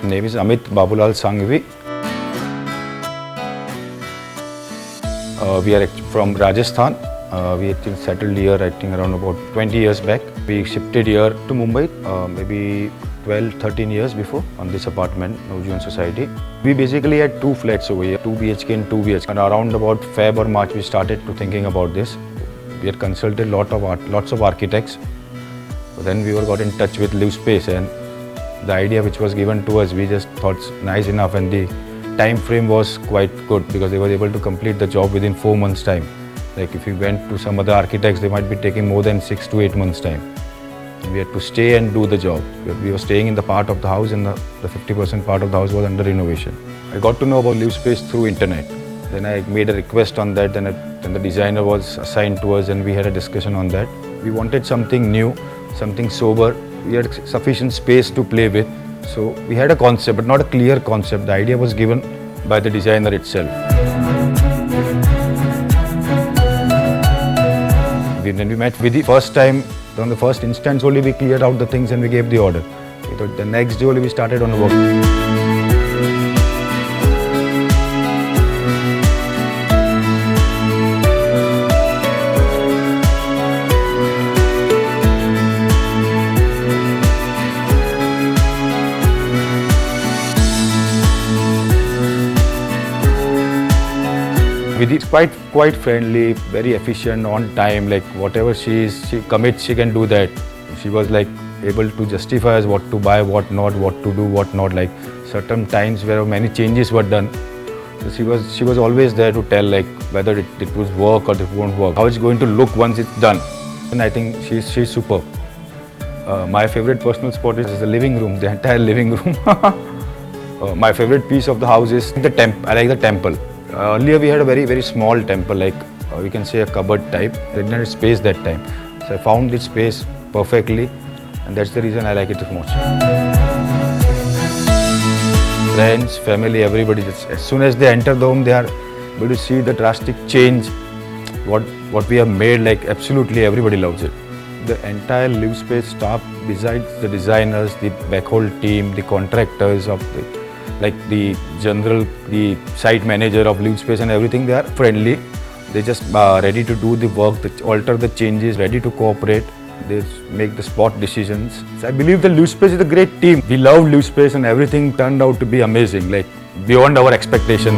name is Amit Babulal Sanghvi. We are from Rajasthan. We settled here, I think, around about 20 years back. We shifted here to Mumbai, maybe 12-13 years before, on this apartment, Navjivan Society. We basically had two flats over here, 2 BHK and 2 BHK. And around about Feb or March, we started to thinking about this. We had consulted lots of architects. But then we got in touch with Livspace, and the idea which was given to us, we just thought nice enough, and the time frame was quite good because they were able to complete the job within 4 months' time. Like if you went to some other architects, they might be taking more than 6 to 8 months' time. We had to stay and do the job. We were staying in the part of the house, and the 50% part of the house was under renovation. I got to know about Livspace through internet. Then I made a request on that, then the designer was assigned to us, and we had a discussion on that. We wanted something new, something sober. We had sufficient space to play with. So we had a concept, but not a clear concept. The idea was given by the designer itself. When we met Vidhi first time, on the first instance only we cleared out the things and we gave the order. The next day only we started on the work. Vidhi is quite friendly, very efficient, on time. Like whatever she commits, she can do that. She was like able to justify us what to buy, what not, what to do, what not. Like certain times where many changes were done, so she was always there to tell like whether it would work or it won't work, how it's going to look once it's done. And I think she's superb. My favorite personal spot is the living room, the entire living room. My favorite piece of the house is the temple. I like the temple. Earlier we had a very small temple, like we can say a cupboard type. I didn't have space that time. So I found this space perfectly, and that's the reason I like it the most. Friends, family, everybody, as soon as they enter the home, they are able to see the drastic change, what we have made. Like absolutely everybody loves it. The entire Livspace staff, besides the designers, the backhaul team, the contractors of the site manager of Livspace and everything, they are friendly. They just ready to do the work, alter the changes, ready to cooperate. They make the spot decisions. So I believe the Livspace is a great team. We love Livspace and everything turned out to be amazing, like beyond our expectation.